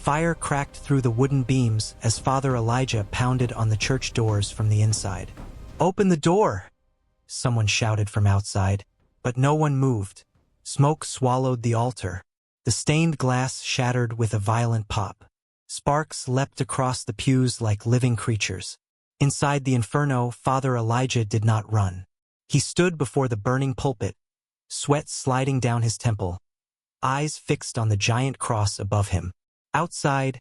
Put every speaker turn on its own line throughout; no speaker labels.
Fire cracked through the wooden beams as Father Elijah pounded on the church doors from the inside. "Open the door!" someone shouted from outside, but no one moved. Smoke swallowed the altar. The stained glass shattered with a violent pop. Sparks leapt across the pews like living creatures. Inside the inferno, Father Elijah did not run. He stood before the burning pulpit, sweat sliding down his temple, eyes fixed on the giant cross above him. Outside,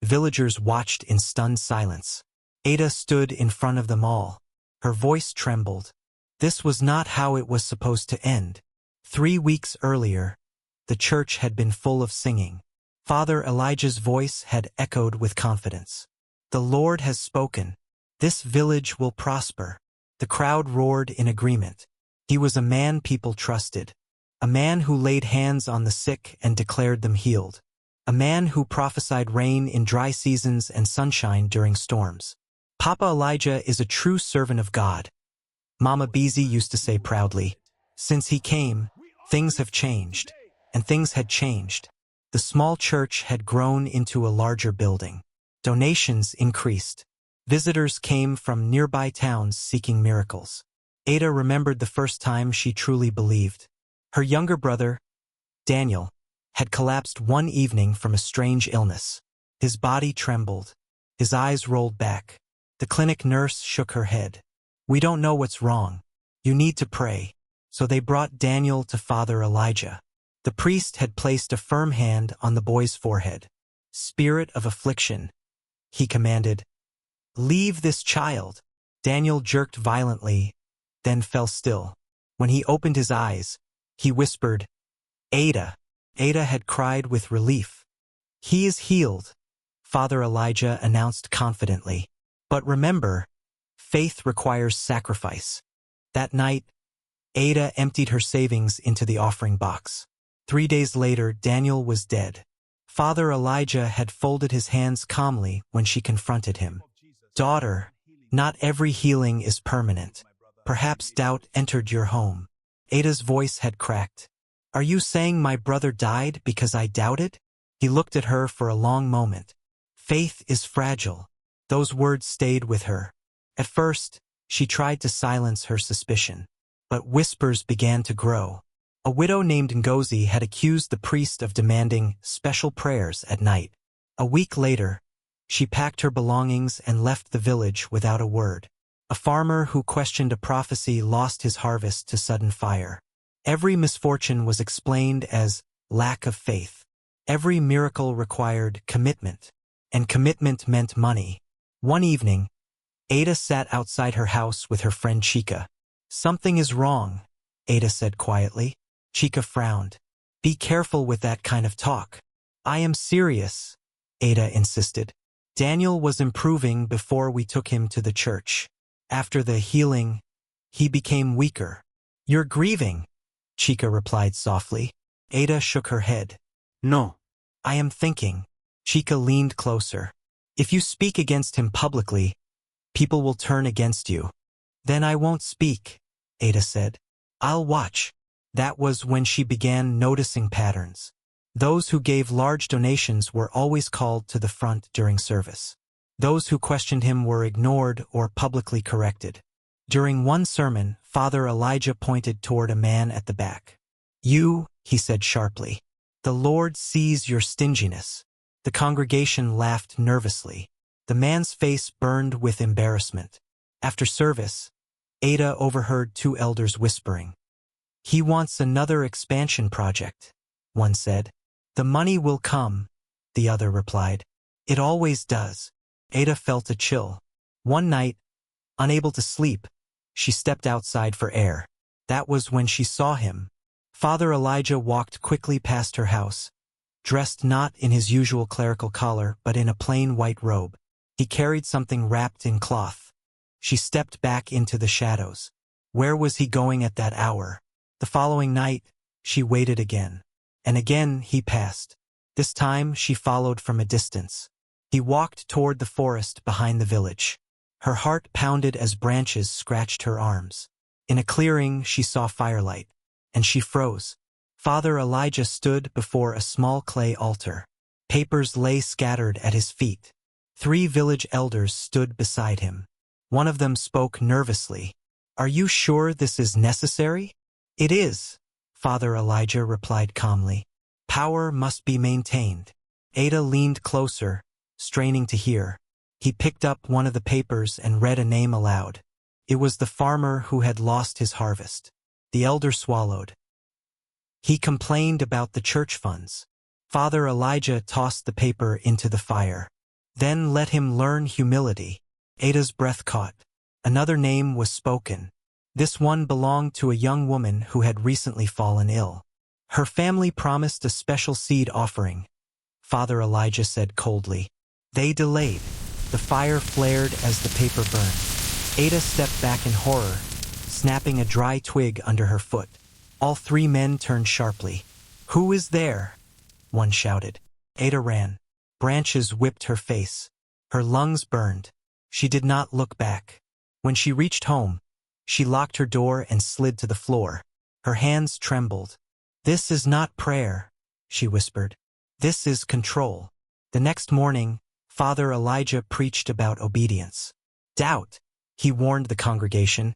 villagers watched in stunned silence. Ada stood in front of them all. Her voice trembled. This was not how it was supposed to end. 3 weeks earlier, the church had been full of singing. Father Elijah's voice had echoed with confidence. "The Lord has spoken. This village will prosper." The crowd roared in agreement. He was a man people trusted. A man who laid hands on the sick and declared them healed. A man who prophesied rain in dry seasons and sunshine during storms. "Papa Elijah is a true servant of God," Mama Beezy used to say proudly. Since he came, things have changed. And things had changed. The small church had grown into a larger building. Donations increased. Visitors came from nearby towns seeking miracles. Ada remembered the first time she truly believed. Her younger brother, Daniel, had collapsed one evening from a strange illness. His body trembled. His eyes rolled back. The clinic nurse shook her head. "We don't know what's wrong. You need to pray." So they brought Daniel to Father Elijah. The priest had placed a firm hand on the boy's forehead. "Spirit of affliction," he commanded, "leave this child." Daniel jerked violently, then fell still. When he opened his eyes, he whispered, "Ada." Ada had cried with relief. "He is healed," Father Elijah announced confidently. "But remember, faith requires sacrifice." That night, Ada emptied her savings into the offering box. 3 days later, Daniel was dead. Father Elijah had folded his hands calmly when she confronted him. "Daughter, not every healing is permanent. Perhaps doubt entered your home." Ada's voice had cracked. "Are you saying my brother died because I doubted?" He looked at her for a long moment. "Faith is fragile." Those words stayed with her. At first, she tried to silence her suspicion. But whispers began to grow. A widow named Ngozi had accused the priest of demanding special prayers at night. A week later, she packed her belongings and left the village without a word. A farmer who questioned a prophecy lost his harvest to sudden fire. Every misfortune was explained as lack of faith. Every miracle required commitment, and commitment meant money. One evening, Ada sat outside her house with her friend Chica. "Something is wrong," Ada said quietly. Chica frowned. "Be careful with that kind of talk." "I am serious," Ada insisted. "Daniel was improving before we took him to the church. After the healing, he became weaker." "You're grieving," Chica replied softly. Ada shook her head. "No. I am thinking." Chica leaned closer. "If you speak against him publicly, people will turn against you." "Then I won't speak," Ada said. "I'll watch." That was when she began noticing patterns. Those who gave large donations were always called to the front during service. Those who questioned him were ignored or publicly corrected. During one sermon, Father Elijah pointed toward a man at the back. "You," he said sharply, "the Lord sees your stinginess." The congregation laughed nervously. The man's face burned with embarrassment. After service, Ada overheard 2 elders whispering. "He wants another expansion project," one said. "The money will come," the other replied. "It always does." Ada felt a chill. One night, unable to sleep, she stepped outside for air. That was when she saw him. Father Elijah walked quickly past her house, dressed not in his usual clerical collar but in a plain white robe. He carried something wrapped in cloth. She stepped back into the shadows. Where was he going at that hour? The following night, she waited again. And again he passed. This time she followed from a distance. He walked toward the forest behind the village. Her heart pounded as branches scratched her arms. In a clearing she saw firelight, and she froze. Father Elijah stood before a small clay altar. Papers lay scattered at his feet. 3 village elders stood beside him. One of them spoke nervously. "Are you sure this is necessary?" "It is," Father Elijah replied calmly. "Power must be maintained." Ada leaned closer, straining to hear. He picked up one of the papers and read a name aloud. It was the farmer who had lost his harvest. The elder swallowed. He complained about the church funds. Father Elijah tossed the paper into the fire. "Then let him learn humility." Ada's breath caught. Another name was spoken. This one belonged to a young woman who had recently fallen ill. Her family promised a special seed offering. Father Elijah said coldly. They delayed. The fire flared as the paper burned. Ada stepped back in horror, snapping a dry twig under her foot. All 3 men turned sharply. "Who is there?" one shouted. Ada ran. Branches whipped her face. Her lungs burned. She did not look back. When she reached home, she locked her door and slid to the floor. Her hands trembled. "This is not prayer," she whispered. "This is control." The next morning, Father Elijah preached about obedience. Doubt, he warned the congregation,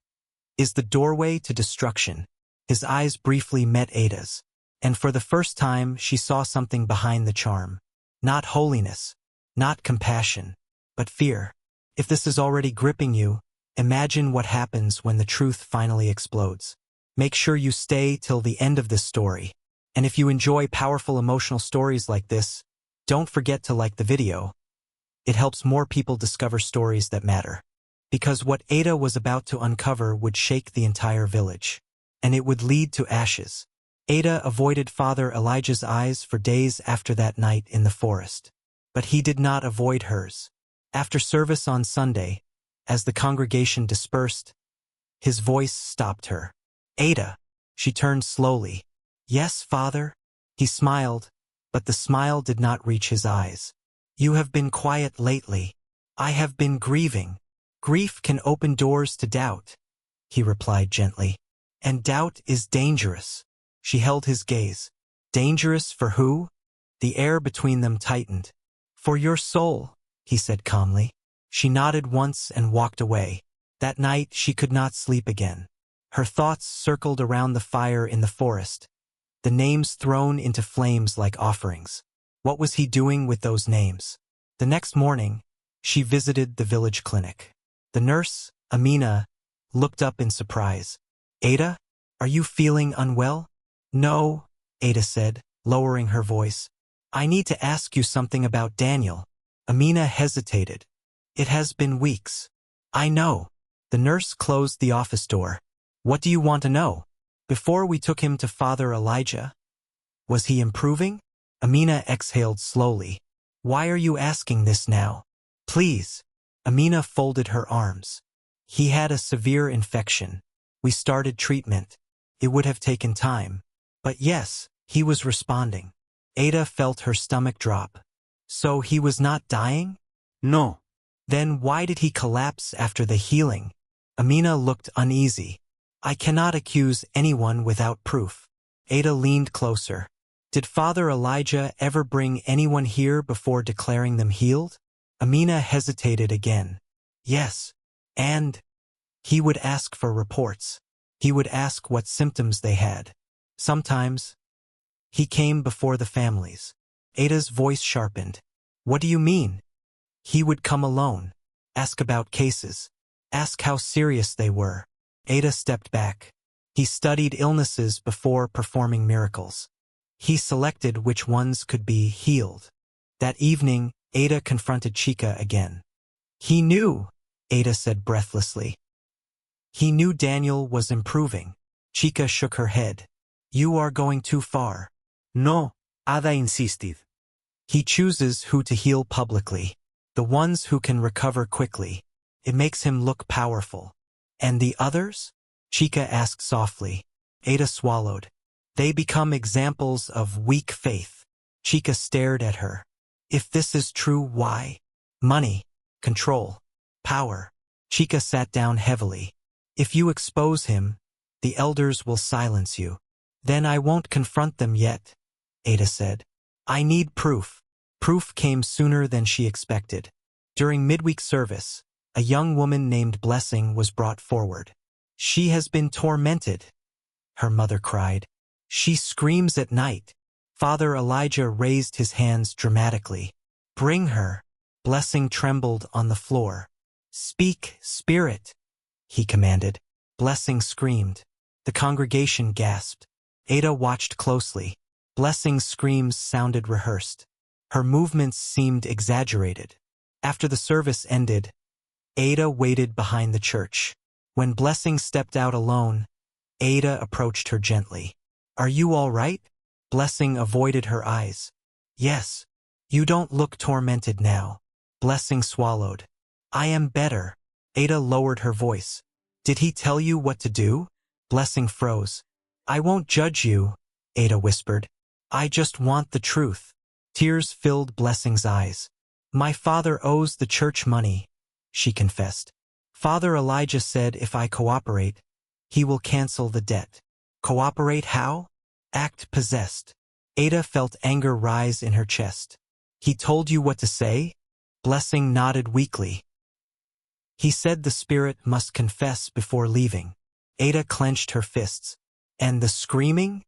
is the doorway to destruction. His eyes briefly met Ada's, and for the first time she saw something behind the charm. Not holiness, not compassion, but fear. If this is already gripping you, imagine what happens when the truth finally explodes. Make sure you stay till the end of this story. And if you enjoy powerful emotional stories like this, don't forget to like the video. It helps more people discover stories that matter. Because what Ada was about to uncover would shake the entire village. And it would lead to ashes. Ada avoided Father Elijah's eyes for days after that night in the forest. But he did not avoid hers. After service on Sunday, as the congregation dispersed, his voice stopped her. "Ada." She turned slowly. "Yes, Father." He smiled, but the smile did not reach his eyes. "You have been quiet lately. I have been grieving." "Grief can open doors to doubt," he replied gently. "And doubt is dangerous." She held his gaze. "Dangerous for who?" The air between them tightened. "For your soul," he said calmly. She nodded once and walked away. That night she could not sleep again. Her thoughts circled around the fire in the forest, the names thrown into flames like offerings. What was he doing with those names? The next morning, she visited the village clinic. The nurse, Amina, looked up in surprise. "Ada, are you feeling unwell?" "No," Ada said, lowering her voice. "I need to ask you something about Daniel." Amina hesitated. "It has been weeks." "I know." The nurse closed the office door. "What do you want to know?" "Before we took him to Father Elijah, was he improving?" Amina exhaled slowly. "Why are you asking this now?" "Please." Amina folded her arms. "He had a severe infection. We started treatment. It would have taken time. But yes, he was responding." Ada felt her stomach drop. "So he was not dying?"
No.
"Then why did he collapse after the healing?" Amina looked uneasy. "I cannot accuse anyone without proof." Ada leaned closer. "Did Father Elijah ever bring anyone here before declaring them healed?" Amina hesitated again. "Yes. And he would ask for reports. He would ask what symptoms they had. Sometimes he came before the families." Ada's voice sharpened. "What do you mean?" "He would come alone. Ask about cases. Ask how serious they were." Ada stepped back. "He studied illnesses before performing miracles. He selected which ones could be healed." That evening, Ada confronted Chica again. "He knew," Ada said breathlessly. "He knew Daniel was improving." Chica shook her head. "You are going too far."
No, Ada insisted.
"He chooses who to heal publicly, the ones who can recover quickly. It makes him look powerful." "And the others?" Chica asked softly. Ada swallowed. "They become examples of weak faith." Chica stared at her. "If this is true, why?" "Money, control, power." Chica sat down heavily. "If you expose him, the elders will silence you." "Then I won't confront them yet," Ada said. "I need proof." Proof came sooner than she expected. During midweek service, a young woman named Blessing was brought forward. "She has been tormented," her mother cried. "She screams at night." Father Elijah raised his hands dramatically. "Bring her." Blessing trembled on the floor. "Speak, spirit," he commanded. Blessing screamed. The congregation gasped. Ada watched closely. Blessing's screams sounded rehearsed. Her movements seemed exaggerated. After the service ended, Ada waited behind the church. When Blessing stepped out alone, Ada approached her gently. "Are you all right?" Blessing avoided her eyes. "Yes. You don't look tormented now." Blessing swallowed. "I am better." Ada lowered her voice. "Did he tell you what to do?" Blessing froze. "I won't judge you," Ada whispered. "I just want the truth." Tears filled Blessing's eyes. "My father owes the church money," she confessed. "Father Elijah said if I cooperate, he will cancel the debt." "Cooperate how?" "Act possessed." Ada felt anger rise in her chest. "He told you what to say?" Blessing nodded weakly. "He said the spirit must confess before leaving." Ada clenched her fists. "And the screaming?"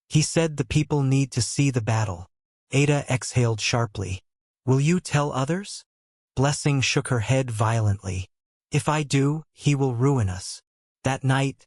"He said the people need to see the battle." Ada exhaled sharply. "Will you tell others?" Blessing shook her head violently. "If I do, he will ruin us." That night,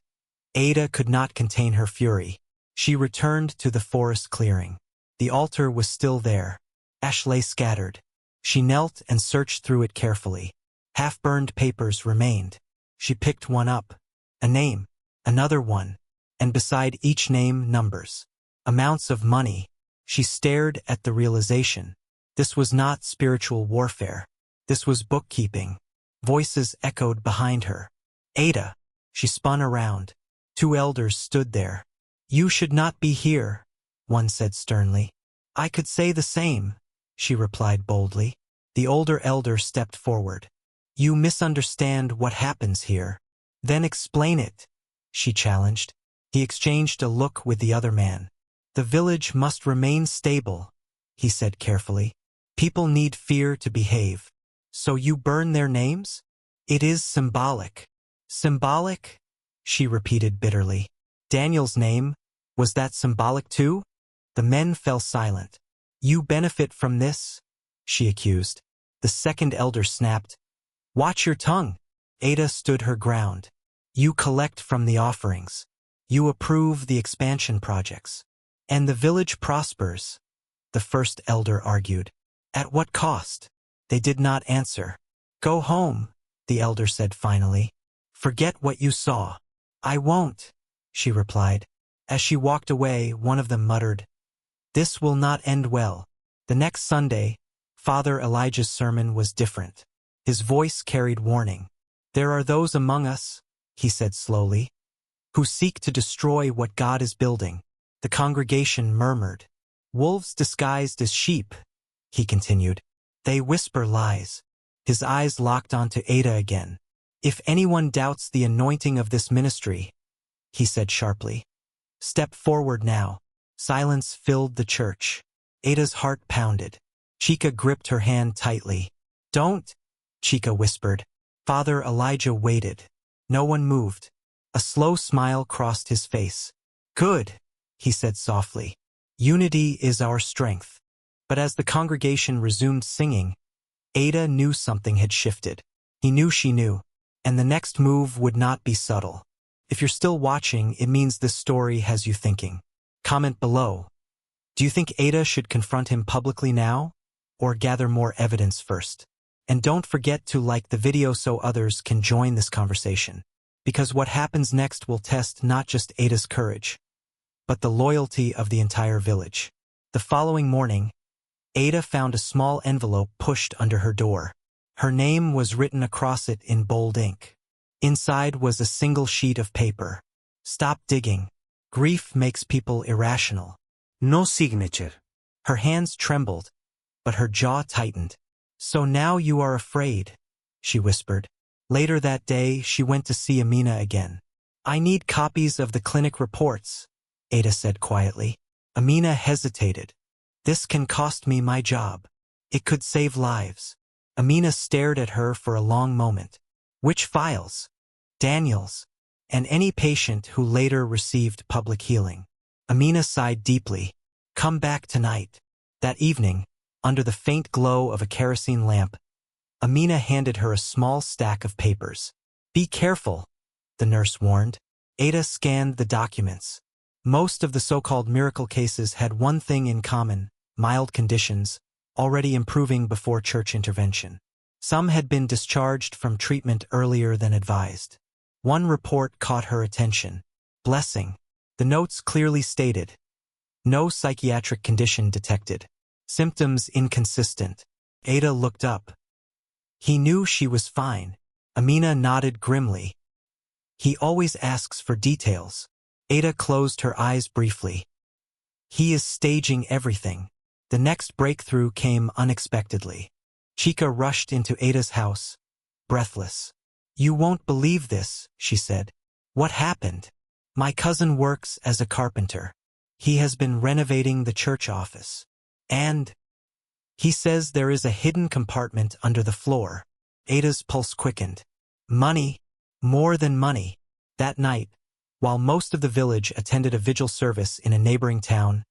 Ada could not contain her fury. She returned to the forest clearing. The altar was still there. Ash lay scattered. She knelt and searched through it carefully. Half-burned papers remained. She picked one up. A name, another one, and beside each name numbers. Amounts of money. She stared at the realization. This was not spiritual warfare. This was bookkeeping. Voices echoed behind her. "Ada!" She spun around. Two elders stood there. "You should not be here," one said sternly. "I could say the same," she replied boldly. The older elder stepped forward. "You misunderstand what happens here." "Then explain it," she challenged. He exchanged a look with the other man. "The village must remain stable," he said carefully. "People need fear to behave. So you burn their names? It is symbolic." "Symbolic?" she repeated bitterly. "Daniel's name, was that symbolic too?" The men fell silent. "You benefit from this?" she accused. The second elder snapped. "Watch your tongue." Ada stood her ground. "You collect from the offerings. You approve the expansion projects. And the village prospers," the first elder argued. "At what cost?" They did not answer. "Go home," the elder said finally. "Forget what you saw." "I won't," she replied. As she walked away, one of them muttered, "This will not end well." The next Sunday, Father Elijah's sermon was different. His voice carried warning. "There are those among us," he said slowly, "who seek to destroy what God is building." The congregation murmured. "Wolves disguised as sheep," he continued. "They whisper lies." His eyes locked onto Ada again. "If anyone doubts the anointing of this ministry," he said sharply, "step forward now." Silence filled the church. Ada's heart pounded. Chica gripped her hand tightly. "Don't," Chica whispered. Father Elijah waited. No one moved. A slow smile crossed his face. "Good," he said softly. "Unity is our strength." But as the congregation resumed singing, Ada knew something had shifted. He knew she knew. And the next move would not be subtle. If you're still watching, it means this story has you thinking. Comment below. Do you think Ada should confront him publicly now, or gather more evidence first? And don't forget to like the video so others can join this conversation. Because what happens next will test not just Ada's courage, but the loyalty of the entire village. The following morning, Ada found a small envelope pushed under her door. Her name was written across it in bold ink. Inside was a single sheet of paper. "Stop digging. Grief makes people irrational."
No signature.
Her hands trembled, but her jaw tightened. "So now you are afraid," she whispered. Later that day, she went to see Amina again. "I need copies of the clinic reports," Ada said quietly. Amina hesitated. This can cost me my job. It could save lives. Amina stared at her for a long moment. Which files? Daniel's. And any patient who later received public healing. Amina sighed deeply. Come back tonight. That evening, under the faint glow of a kerosene lamp, Amina handed her a small stack of papers. Be careful, the nurse warned. Ada scanned the documents. Most of the so-called miracle cases had one thing in common: mild conditions, already improving before church intervention. Some had been discharged from treatment earlier than advised. One report caught her attention. Blessing. The notes clearly stated, no psychiatric condition detected. Symptoms inconsistent. Ada looked up. He knew she was fine. Amina nodded grimly. He always asks for details. Ada closed her eyes briefly. He is staging everything. The next breakthrough came unexpectedly. Chica rushed into Ada's house, breathless. You won't believe this, she said. What happened? My cousin works as a carpenter. He has been renovating the church office. And he says there is a hidden compartment under the floor. Ada's pulse quickened. Money, more than money. That night, while most of the village attended a vigil service in a neighboring town,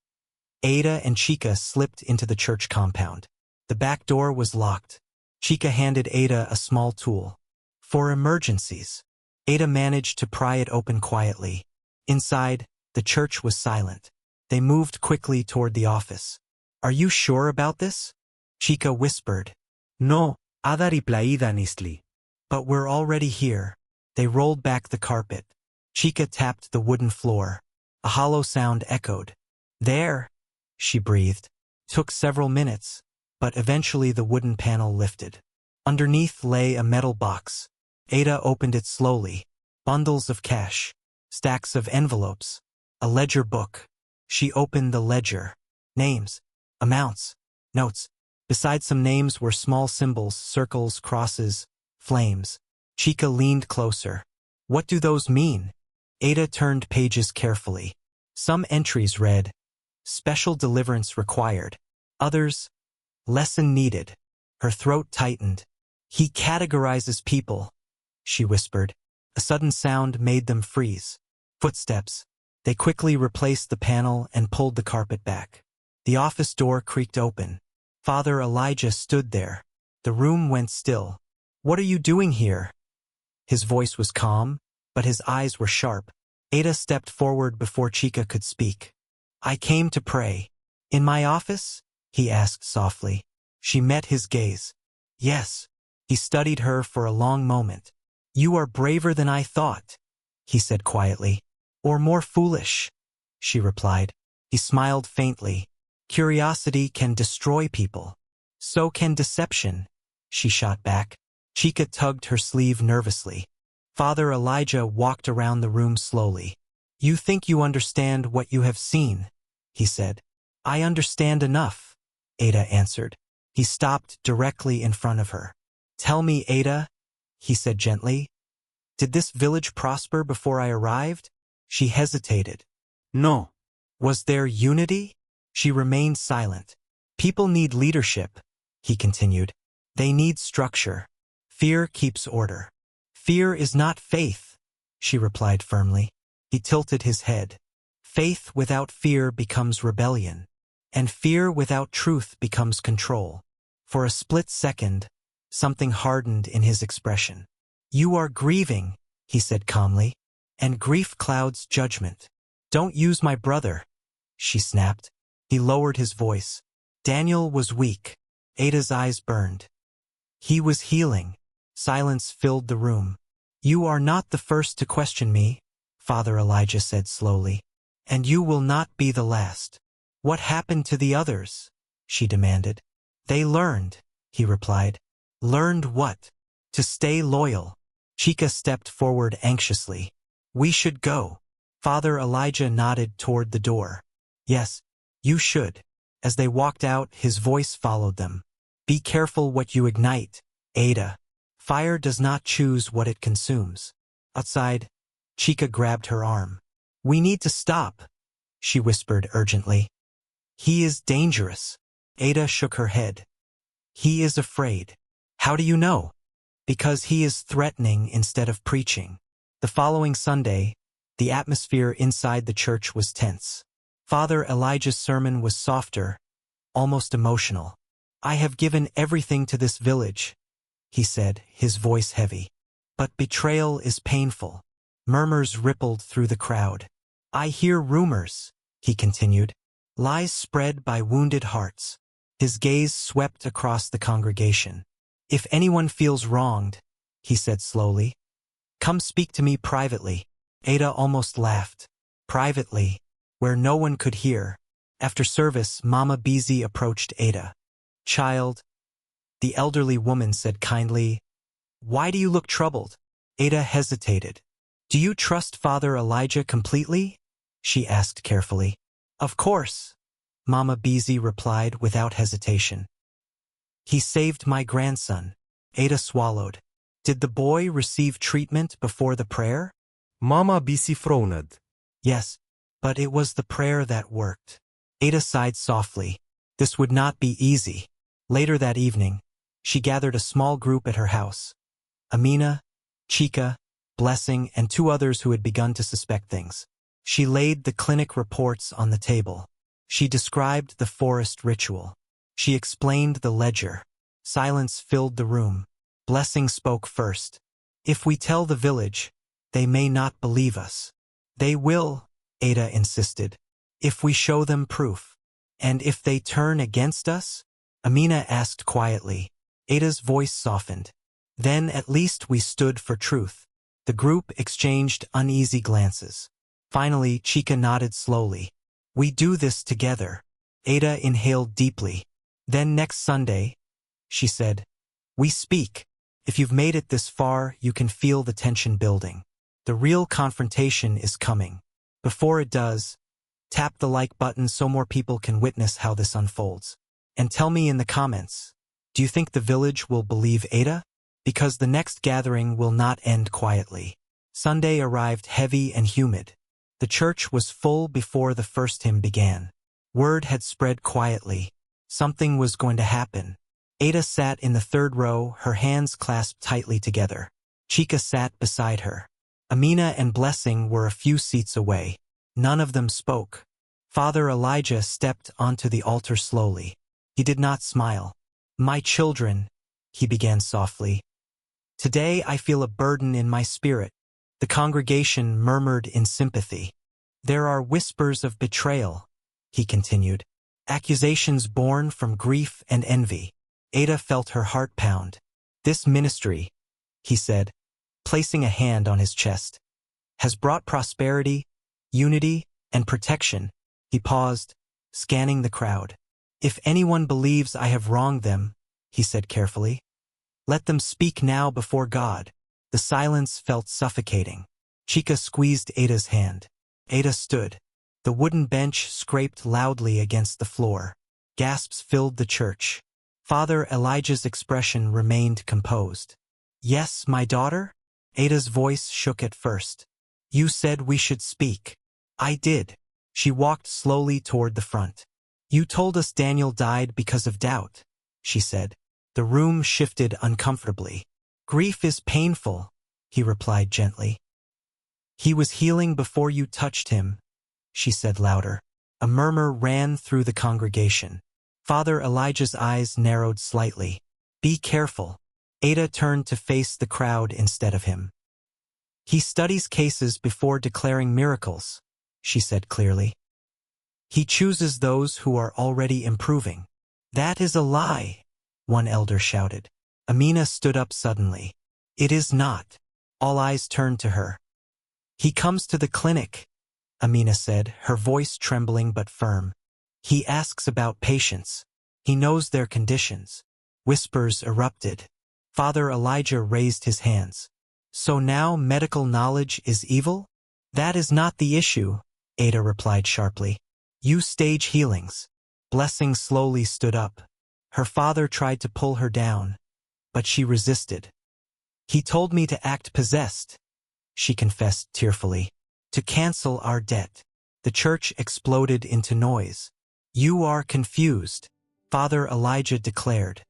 Ada and Chica slipped into the church compound. The back door was locked. Chica handed Ada a small tool. For emergencies. Ada managed to pry it open quietly. Inside, the church was silent. They moved quickly toward the office. Are you sure about this? Chica whispered.
No, Ada replied honestly.
But we're already here. They rolled back the carpet. Chica tapped the wooden floor. A hollow sound echoed. There, she breathed. Took several minutes, but eventually the wooden panel lifted. Underneath lay a metal box. Ada opened it slowly. Bundles of cash. Stacks of envelopes. A ledger book. She opened the ledger. Names. Amounts. Notes. Beside some names were small symbols, circles, crosses, flames. Chica leaned closer. What do those mean? Ada turned pages carefully. Some entries read, special deliverance required. Others, lesson needed. Her throat tightened. He categorizes people, she whispered. A sudden sound made them freeze. Footsteps. They quickly replaced the panel and pulled the carpet back. The office door creaked open. Father Elijah stood there. The room went still. What are you doing here? His voice was calm, but his eyes were sharp. Ada stepped forward before Chica could speak. I came to pray. In my office? He asked softly. She met his gaze. Yes. He studied her for a long moment. You are braver than I thought, he said quietly. Or more foolish, she replied. He smiled faintly. Curiosity can destroy people. So can deception, she shot back. Chica tugged her sleeve nervously. Father Elijah walked around the room slowly. You think you understand what you have seen, he said. I understand enough, Ada answered. He stopped directly in front of her. Tell me, Ada, he said gently. Did this village prosper before I arrived? She hesitated.
No.
Was there unity? She remained silent. People need leadership, he continued. They need structure. Fear keeps order. Fear is not faith, she replied firmly. He tilted his head. Faith without fear becomes rebellion, and fear without truth becomes control. For a split second, something hardened in his expression. You are grieving, he said calmly, and grief clouds judgment. Don't use my brother, she snapped. He lowered his voice. Daniel was weak. Ada's eyes burned. He was healing. Silence filled the room. You are not the first to question me, Father Elijah said slowly. And you will not be the last. What happened to the others? She demanded. They learned, he replied. Learned what? To stay loyal. Chica stepped forward anxiously. We should go. Father Elijah nodded toward the door. Yes, you should. As they walked out, his voice followed them. Be careful what you ignite, Ada. Fire does not choose what it consumes. Outside, Chica grabbed her arm. We need to stop, she whispered urgently. He is dangerous. Ada shook her head. He is afraid. How do you know? Because he is threatening instead of preaching. The following Sunday, the atmosphere inside the church was tense. Father Elijah's sermon was softer, almost emotional. I have given everything to this village, he said, his voice heavy. But betrayal is painful. Murmurs rippled through the crowd. I hear rumors, he continued. Lies spread by wounded hearts. His gaze swept across the congregation. If anyone feels wronged, he said slowly, come speak to me privately. Ada almost laughed. Privately, where no one could hear. After service, Mama Beezy approached Ada. Child, the elderly woman said kindly, why do you look troubled? Ada hesitated. Do you trust Father Elijah completely? She asked carefully. Of course, Mama Beezy replied without hesitation. He saved my grandson. Ada swallowed. Did the boy receive treatment before the prayer?
Mama Beezy frowned.
Yes, but it was the prayer that worked. Ada sighed softly. This would not be easy. Later that evening, she gathered a small group at her house. Amina, Chica, Blessing, and 2 others who had begun to suspect things. She laid the clinic reports on the table. She described the forest ritual. She explained the ledger. Silence filled the room. Blessing spoke first. If we tell the village, they may not believe us. They will, Ada insisted. If we show them proof. And if they turn against us? Amina asked quietly. Ada's voice softened. Then at least we stood for truth. The group exchanged uneasy glances. Finally, Chica nodded slowly. We do this together. Ada inhaled deeply. Then next Sunday, she said, we speak. If you've made it this far, you can feel the tension building. The real confrontation is coming. Before it does, tap the like button so more people can witness how this unfolds. And tell me in the comments, do you think the village will believe Ada? Because the next gathering will not end quietly. Sunday arrived heavy and humid. The church was full before the first hymn began. Word had spread quietly. Something was going to happen. Ada sat in the 3rd row, her hands clasped tightly together. Chica sat beside her. Amina and Blessing were a few seats away. None of them spoke. Father Elijah stepped onto the altar slowly. He did not smile. My children, he began softly. Today I feel a burden in my spirit. The congregation murmured in sympathy. There are whispers of betrayal, he continued. Accusations born from grief and envy. Ada felt her heart pound. This ministry, he said, placing a hand on his chest, has brought prosperity, unity, and protection. He paused, scanning the crowd. If anyone believes I have wronged them, he said carefully, let them speak now before God. The silence felt suffocating. Chica squeezed Ada's hand. Ada stood. The wooden bench scraped loudly against the floor. Gasps filled the church. Father Elijah's expression remained composed. Yes, my daughter? Ada's voice shook at first. You said we should speak. I did. She walked slowly toward the front. You told us Daniel died because of doubt, she said. The room shifted uncomfortably. Grief is painful, he replied gently. He was healing before you touched him, she said louder. A murmur ran through the congregation. Father Elijah's eyes narrowed slightly. Be careful. Ada turned to face the crowd instead of him. He studies cases before declaring miracles, she said clearly. He chooses those who are already improving. That is a lie, one elder shouted. Amina stood up suddenly. It is not. All eyes turned to her. He comes to the clinic, Amina said, her voice trembling but firm. He asks about patients. He knows their conditions. Whispers erupted. Father Elijah raised his hands. So now medical knowledge is evil? That is not the issue, Ada replied sharply. You stage healings. Blessing slowly stood up. Her father tried to pull her down, but she resisted. He told me to act possessed, she confessed tearfully, to cancel our debt. The church exploded into noise. You are confused, Father Elijah declared.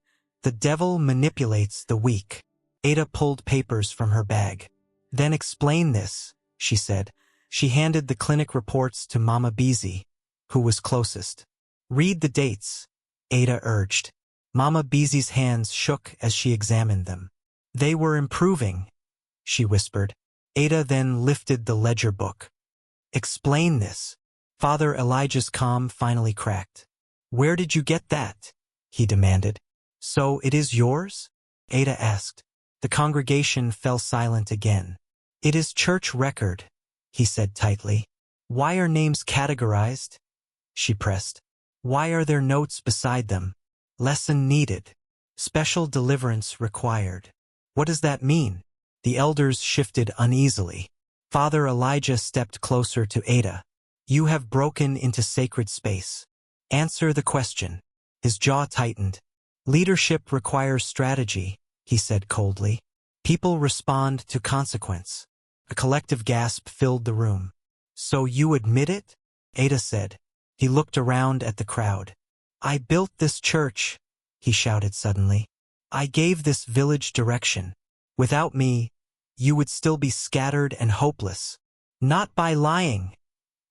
The devil manipulates the weak. Ada pulled papers from her bag. Then explain this, she said. She handed the clinic reports to Mama Beezy, who was closest. Read the dates, Ada urged. Mama Beezy's hands shook as she examined them. They were improving, she whispered. Ada then lifted the ledger book. Explain this. Father Elijah's calm finally cracked. Where did you get that? He demanded. So it is yours? Ada asked. The congregation fell silent again. It is church record, he said tightly. Why are names categorized? She pressed. Why are there notes beside them? Lesson needed. Special deliverance required. What does that mean? The elders shifted uneasily. Father Elijah stepped closer to Ada. You have broken into sacred space. Answer the question. His jaw tightened. Leadership requires strategy, he said coldly. People respond to consequence. A collective gasp filled the room. So you admit it? Ada said. He looked around at the crowd. I built this church, he shouted suddenly. I gave this village direction. Without me, you would still be scattered and hopeless. Not by lying,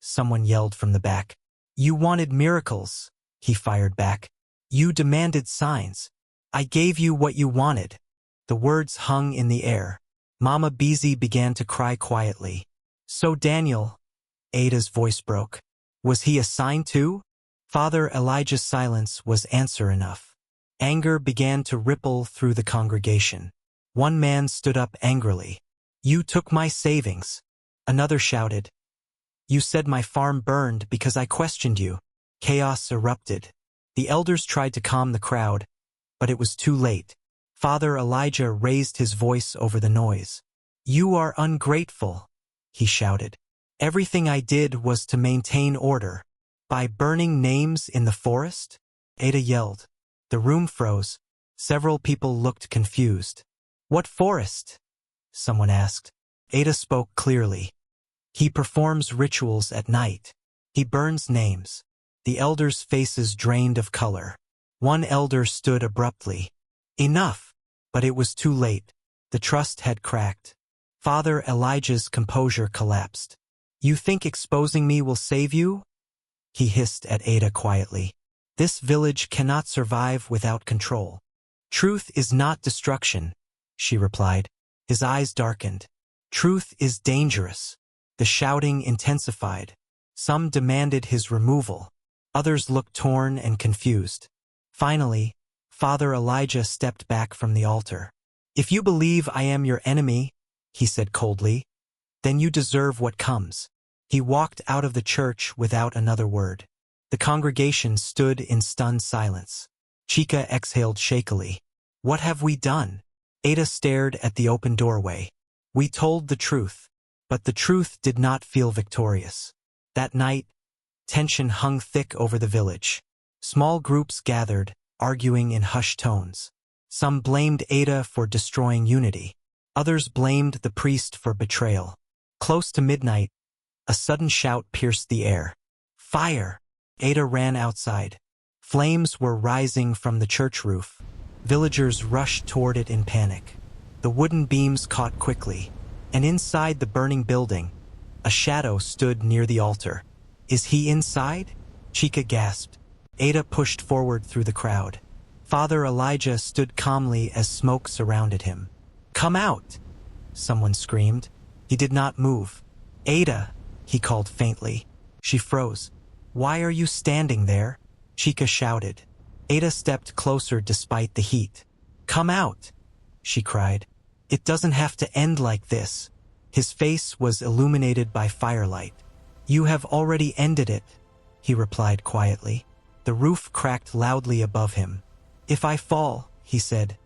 someone yelled from the back. You wanted miracles, he fired back. You demanded signs. I gave you what you wanted. The words hung in the air. Mama Beezy began to cry quietly. So Daniel, Ada's voice broke. Was he a sign too? Father Elijah's silence was answer enough. Anger began to ripple through the congregation. One man stood up angrily. You took my savings. Another shouted. You said my farm burned because I questioned you. Chaos erupted. The elders tried to calm the crowd, but it was too late. Father Elijah raised his voice over the noise. You are ungrateful, he shouted. Everything I did was to maintain order. By burning names in the forest? Ada yelled. The room froze. Several people looked confused. What forest? Someone asked. Ada spoke clearly. He performs rituals at night. He burns names. The elders' faces drained of color. One elder stood abruptly. Enough! But it was too late. The trust had cracked. Father Elijah's composure collapsed. You think exposing me will save you? He hissed at Ada quietly. This village cannot survive without control. Truth is not destruction, she replied. His eyes darkened. Truth is dangerous. The shouting intensified. Some demanded his removal. Others looked torn and confused. Finally, Father Elijah stepped back from the altar. If you believe I am your enemy, he said coldly, then you deserve what comes. He walked out of the church without another word. The congregation stood in stunned silence. Chica exhaled shakily. What have we done? Ada stared at the open doorway. We told the truth, but the truth did not feel victorious. That night, tension hung thick over the village. Small groups gathered, arguing in hushed tones. Some blamed Ada for destroying unity. Others blamed the priest for betrayal. Close to midnight, a sudden shout pierced the air. Fire! Ada ran outside. Flames were rising from the church roof. Villagers rushed toward it in panic. The wooden beams caught quickly, and inside the burning building, a shadow stood near the altar. Is he inside? Chica gasped. Ada pushed forward through the crowd. Father Elijah stood calmly as smoke surrounded him. Come out! Someone screamed. He did not move. Ada, he called faintly. She froze. Why are you standing there? Chica shouted. Ada stepped closer despite the heat. Come out, she cried. It doesn't have to end like this. His face was illuminated by firelight. You have already ended it, he replied quietly. The roof cracked loudly above him. If I fall, he said,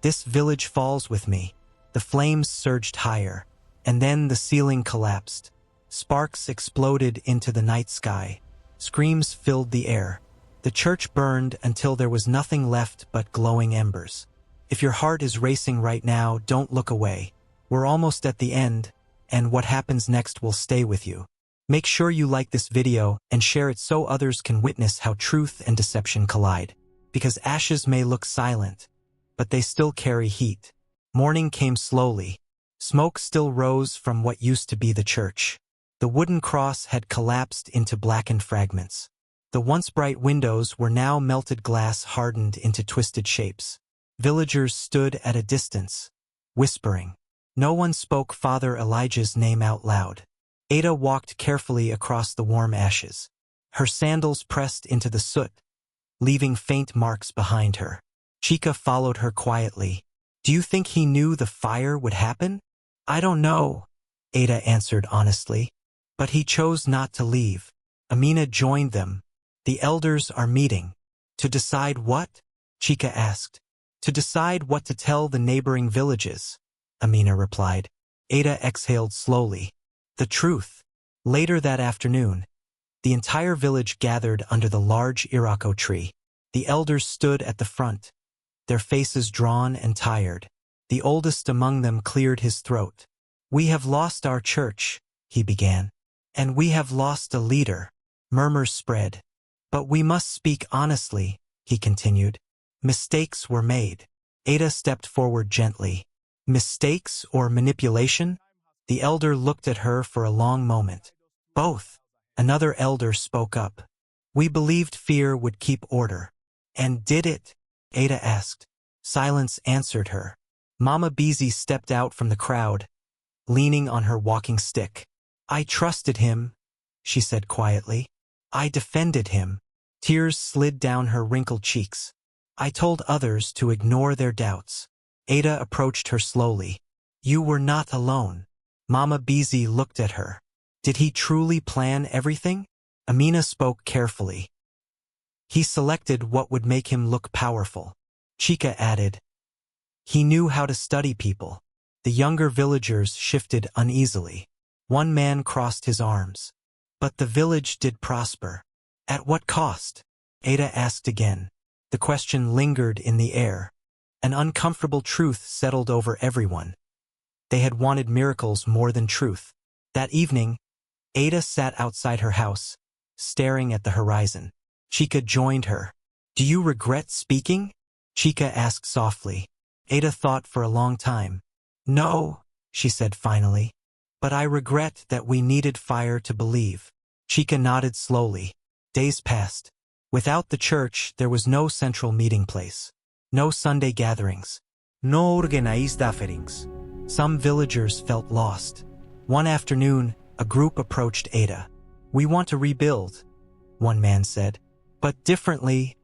this village falls with me. The flames surged higher, and then the ceiling collapsed. Sparks exploded into the night sky. Screams filled the air. The church burned until there was nothing left but glowing embers. If your heart is racing right now, don't look away. We're almost at the end, and what happens next will stay with you. Make sure you like this video and share it so others can witness how truth and deception collide. Because ashes may look silent, but they still carry heat. Morning came slowly. Smoke still rose from what used to be the church. The wooden cross had collapsed into blackened fragments. The once bright windows were now melted glass hardened into twisted shapes. Villagers stood at a distance, whispering. No one spoke Father Elijah's name out loud. Ada walked carefully across the warm ashes. Her sandals pressed into the soot, leaving faint marks behind her. Chica followed her quietly. Do you think he knew the fire would happen? I don't know, Ada answered honestly. But he chose not to leave. Amina joined them. The elders are meeting. To decide what? Chica asked. To decide what to tell the neighboring villages, Amina replied. Ada exhaled slowly. The truth. Later that afternoon, the entire village gathered under the large irako tree. The elders stood at the front, their faces drawn and tired. The oldest among them cleared his throat. We have lost our church, he began. And we have lost a leader. Murmurs spread. But we must speak honestly, he continued. Mistakes were made. Ada stepped forward gently. Mistakes or manipulation? The elder looked at her for a long moment. Both. Another elder spoke up. We believed fear would keep order. And did it? Ada asked. Silence answered her. Mama Beezy stepped out from the crowd, leaning on her walking stick. I trusted him, she said quietly. I defended him. Tears slid down her wrinkled cheeks. I told others to ignore their doubts. Ada approached her slowly. You were not alone. Mama Beezy looked at her. Did he truly plan everything? Amina spoke carefully. He selected what would make him look powerful. Chica added. He knew how to study people. The younger villagers shifted uneasily. One man crossed his arms. But the village did prosper. At what cost? Ada asked again. The question lingered in the air. An uncomfortable truth settled over everyone. They had wanted miracles more than truth. That evening, Ada sat outside her house, staring at the horizon. Chica joined her. Do you regret speaking? Chica asked softly. Ada thought for a long time. No, she said finally. But I regret that we needed fire to believe. Chica nodded slowly. Days passed. Without the church, there was no central meeting place. No Sunday gatherings. No organized offerings. Some villagers felt lost. One afternoon, a group approached Ada. We want to rebuild, one man said. But differently,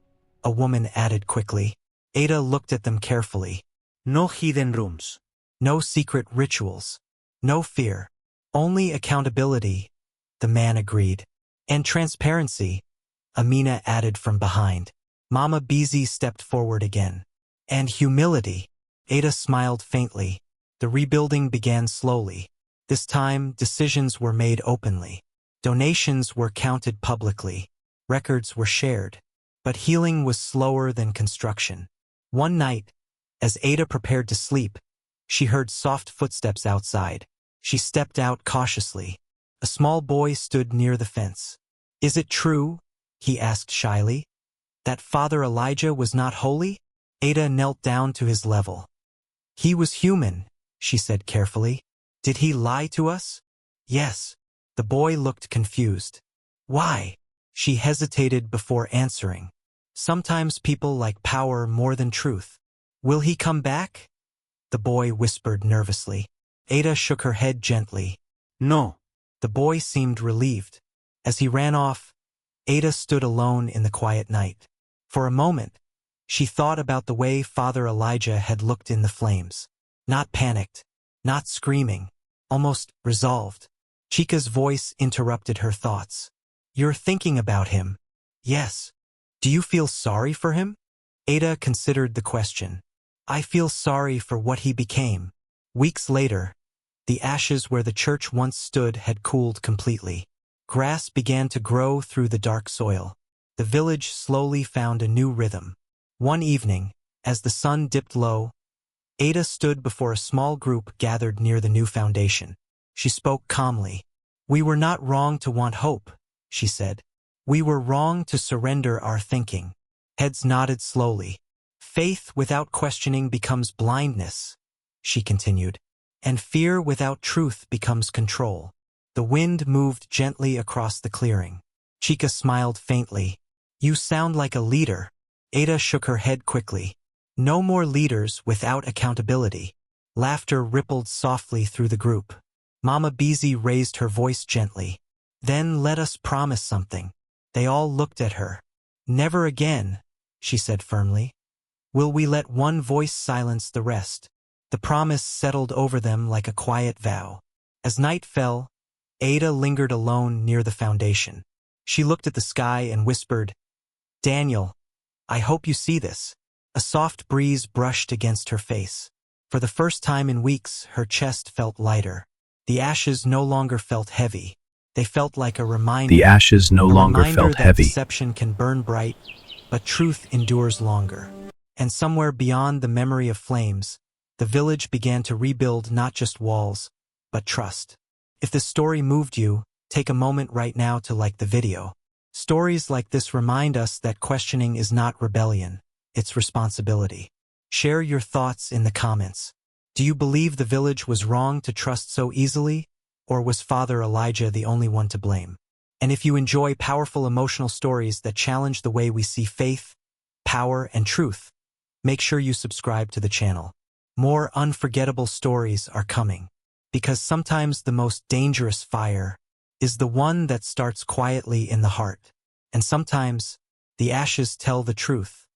a woman added quickly. Ada looked at them carefully. No hidden rooms. No secret rituals. No fear. Only accountability, the man agreed. And transparency, Amina added from behind. Mama Beezy stepped forward again. And humility. Ada smiled faintly. The rebuilding began slowly. This time, decisions were made openly. Donations were counted publicly. Records were shared. But healing was slower than construction. One night, as Ada prepared to sleep, she heard soft footsteps outside. She stepped out cautiously. A small boy stood near the fence. Is it true? He asked shyly. That Father Elijah was not holy? Ada knelt down to his level. He was human, she said carefully. Did he lie to us? Yes. The boy looked confused. Why? She hesitated before answering. Sometimes people like power more than truth. Will he come back? The boy whispered nervously. Ada shook her head gently. No. The boy seemed relieved. As he ran off, Ada stood alone in the quiet night. For a moment, she thought about the way Father Elijah had looked in the flames. Not panicked, not screaming, almost resolved. Chica's voice interrupted her thoughts. You're thinking about him. Yes. Do you feel sorry for him? Ada considered the question. I feel sorry for what he became. Weeks later, the ashes where the church once stood had cooled completely. Grass began to grow through the dark soil. The village slowly found a new rhythm. One evening, as the sun dipped low, Ada stood before a small group gathered near the new foundation. She spoke calmly. "We were not wrong to want hope," she said. "We were wrong to surrender our thinking." Heads nodded slowly. "Faith without questioning becomes blindness," she continued, "and fear without truth becomes control." The wind moved gently across the clearing. Chica smiled faintly. "You sound like a leader." Ada shook her head quickly. "No more leaders without accountability." Laughter rippled softly through the group. Mama Beezy raised her voice gently. "Then let us promise something." They all looked at her. "Never again," she said firmly. "Will we let one voice silence the rest?" The promise settled over them like a quiet vow. As night fell, Ada lingered alone near the foundation. She looked at the sky and whispered, "Daniel, I hope you see this." A soft breeze brushed against her face. For the first time in weeks, her chest felt lighter. The ashes no longer felt heavy. They felt like a reminder.
The ashes no
A
longer
reminder
felt
that
heavy.
deception can burn bright, but truth endures longer. And somewhere beyond the memory of flames, the village began to rebuild not just walls, but trust. If this story moved you, take a moment right now to like the video. Stories like this remind us that questioning is not rebellion, it's responsibility. Share your thoughts in the comments. Do you believe the village was wrong to trust so easily? Or was Father Elijah the only one to blame? And if you enjoy powerful emotional stories that challenge the way we see faith, power, and truth, make sure you subscribe to the channel. More unforgettable stories are coming. Because sometimes the most dangerous fire is the one that starts quietly in the heart. And sometimes the ashes tell the truth.